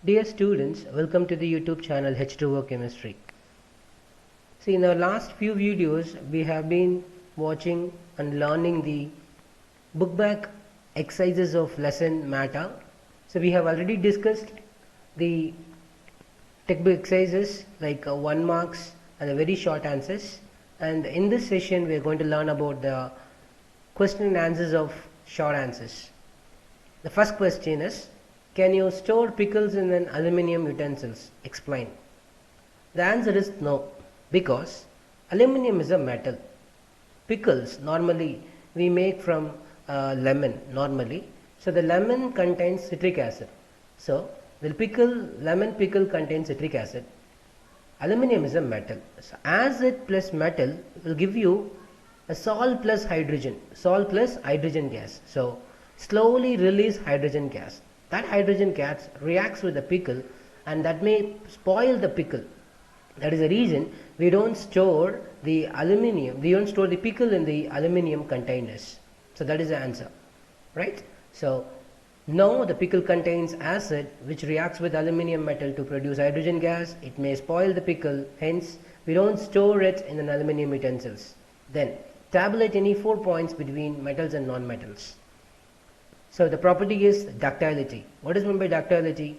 Dear students, welcome to the YouTube channel H2O Chemistry. See, in our last few videos, we have been watching and learning the book back exercises of lesson matter. So, we have already discussed the textbook exercises like 1 marks and the very short answers. And in this session, we are going to learn about the question and answers of short answers. The first question is, can you store pickles in an aluminium utensils? Explain. The answer is no, because aluminium is a metal. Pickles normally we make from lemon normally. So the lemon contains citric acid. So the lemon pickle contains citric acid. Aluminium is a metal. So acid plus metal will give you a salt plus hydrogen gas. So slowly release hydrogen gas. That hydrogen gas reacts with the pickle and that may spoil the pickle. That is the reason we don't store the pickle in the aluminium containers. So that is the answer, right? So no, the pickle contains acid which reacts with aluminium metal to produce hydrogen gas. It may spoil the pickle, hence we don't store it in an aluminium utensils. Then tabulate any 4 points between metals and non-metals. So the property is ductility. What is meant by ductility?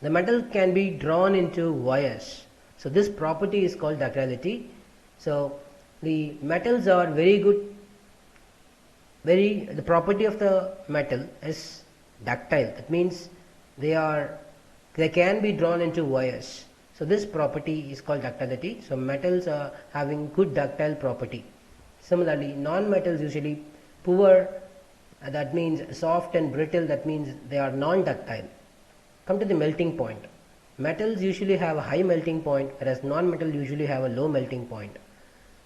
The metal can be drawn into wires. So this property is called ductility. So the metals are very good. The property of the metal is ductile. That means they can be drawn into wires. So this property is called ductility. So metals are having good ductile property. Similarly, non-metals usually poor. That means soft and brittle, that means they are non-ductile. Come to the melting point. Metals usually have a high melting point, whereas non-metal usually have a low melting point.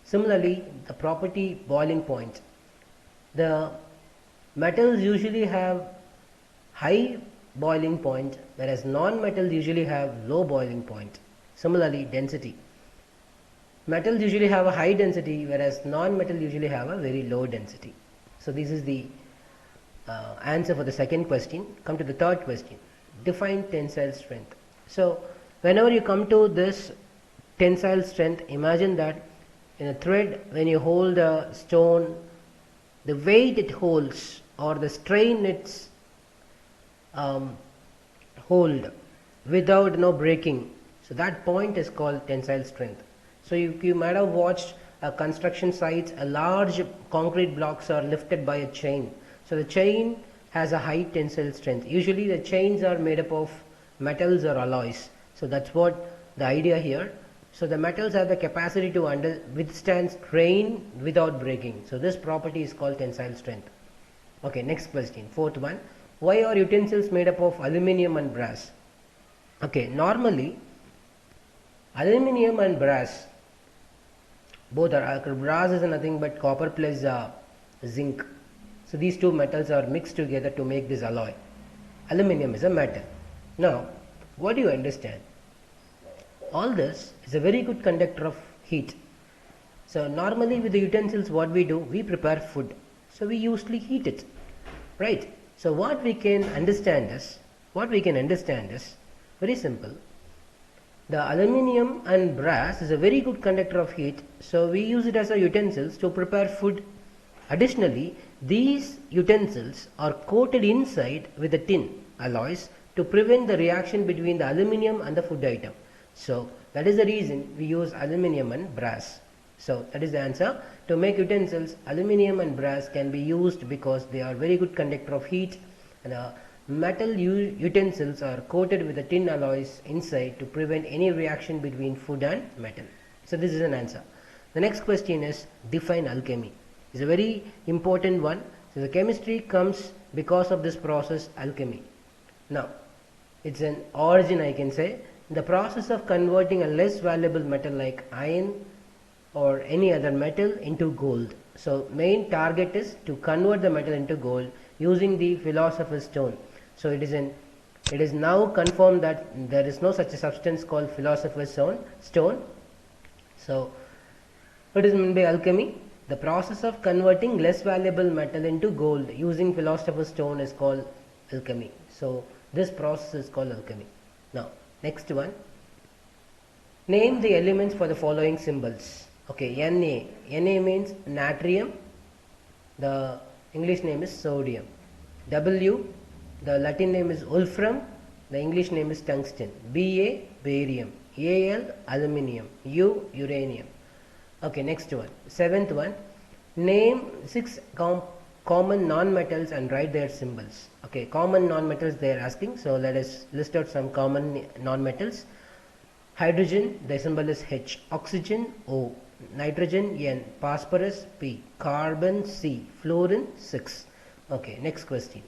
Similarly, the property boiling point. The metals usually have high boiling point, whereas non-metals usually have low boiling point. Similarly, density. Metals usually have a high density, whereas non-metal usually have a very low density. So this is the answer for the second question. Come to the third question. Define tensile strength. So whenever you come to this tensile strength, imagine that in a thread, when you hold a stone, the weight it holds or the strain it's hold without breaking. So that point is called tensile strength. So you might have watched a construction sites, a large concrete blocks are lifted by a chain. So the chain has a high tensile strength. Usually the chains are made up of metals or alloys. So that's what the idea here. So the metals have the capacity to withstand strain without breaking. So this property is called tensile strength. Okay, next question, fourth one. Why are utensils made up of aluminium and brass? Okay, normally aluminium and brass, both are, brass is nothing but copper plus zinc. So these two metals are mixed together to make this alloy. Aluminium is a metal. Now, what do you understand? All this is a very good conductor of heat. So normally with the utensils what we do, we prepare food. So we usually heat it, right? So what we can understand is very simple. The aluminium and brass is a very good conductor of heat. So we use it as a utensils to prepare food. Additionally, these utensils are coated inside with the tin alloys to prevent the reaction between the aluminium and the food item. So that is the reason we use aluminium and brass. So that is the answer. To make utensils, aluminium and brass can be used because they are very good conductor of heat, and the metal utensils are coated with the tin alloys inside to prevent any reaction between food and metal. So this is an answer. The next question is, define alchemy. It's a very important one. So the chemistry comes because of this process, alchemy. Now, it's an origin, I can say. The process of converting a less valuable metal like iron or any other metal into gold. So main target is to convert the metal into gold using the philosopher's stone. So it is now confirmed that there is no such a substance called philosopher's stone. So what is meant by alchemy? The process of converting less valuable metal into gold using philosopher's stone is called alchemy. So This process is called alchemy. Now, next one. Name the elements for the following symbols. Okay, Na. Na means natrium. The English name is sodium. W. The Latin name is wolfram. The English name is tungsten. Ba. Barium. Al. Aluminium. U. Uranium. Okay, next one. Seventh one. Name 6 common non-metals and write their symbols. Okay, common non-metals they are asking. So let us list out some common non-metals. Hydrogen, the symbol is H. Oxygen, O. Nitrogen, N. Phosphorus, P. Carbon, C. Fluorine, 6. Okay, next question.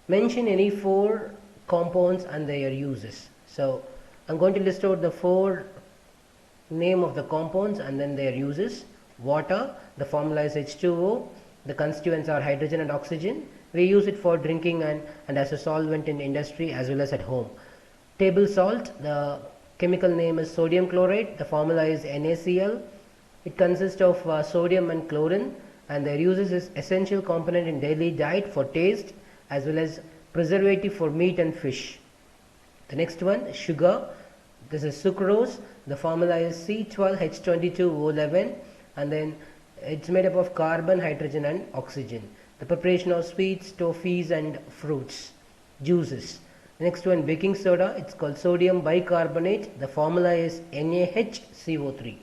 Mention any 4 compounds and their uses. So I'm going to list out the 4 name of the compounds and then their uses. Water, the formula is H2O. The constituents are hydrogen and oxygen. We use it for drinking and as a solvent in industry as well as at home. Table salt, the chemical name is sodium chloride. The formula is NaCl. It consists of sodium and chlorine, and their uses is essential component in daily diet for taste as well as preservative for meat and fish. The next one, sugar. This is sucrose. The formula is C12H22O11, and then it's made up of carbon, hydrogen and oxygen. The preparation of sweets, toffees and fruits. Juices. Next one, baking soda. It's called sodium bicarbonate. The formula is NaHCO3.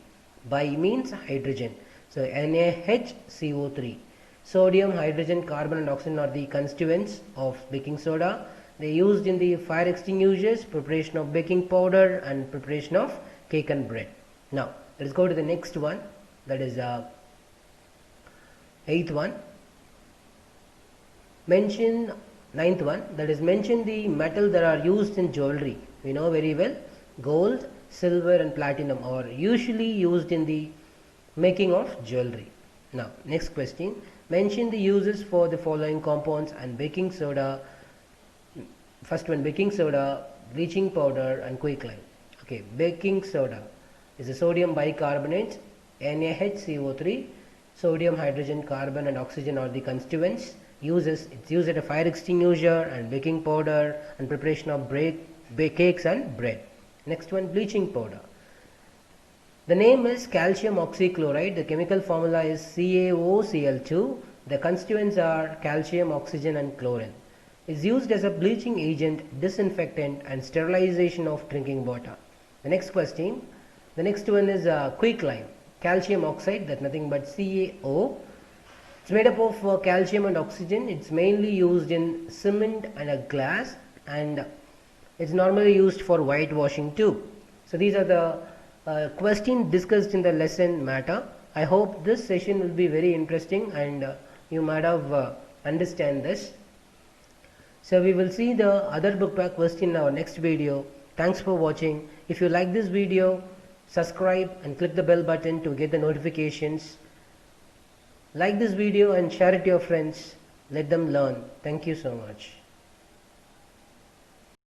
Bi means hydrogen. So NaHCO3. Sodium, hydrogen, carbon and oxygen are the constituents of baking soda. They are used in the fire extinguishers, preparation of baking powder and preparation of cake and bread. Now, let's go to the next one. That is 8th one. Mention 9th one. That is mention the metal that are used in jewelry. We know very well gold, silver and platinum are usually used in the making of jewelry. Now, next question. Mention the uses for the following compounds and baking soda. First one, baking soda, bleaching powder and quicklime. Okay, baking soda is a sodium bicarbonate, NaHCO3. Sodium, hydrogen, carbon and oxygen are the constituents. Uses, it's used as a fire extinguisher and baking powder and preparation of cakes and bread. Next one, bleaching powder. The name is calcium oxychloride. The chemical formula is CaOCl2. The constituents are calcium, oxygen and chlorine. Is used as a bleaching agent, disinfectant and sterilization of drinking water. The next question, the next one is quicklime. Calcium oxide, that's nothing but CaO. It's made up of calcium and oxygen. It's mainly used in cement and glass, and it's normally used for whitewashing too. So these are the questions discussed in the lesson matter. I hope this session will be very interesting and you might have understand this. So we will see the other book back question in our next video. Thanks for watching. If you like this video, subscribe and click the bell button to get the notifications. Like this video and share it to your friends. Let them learn. Thank you so much.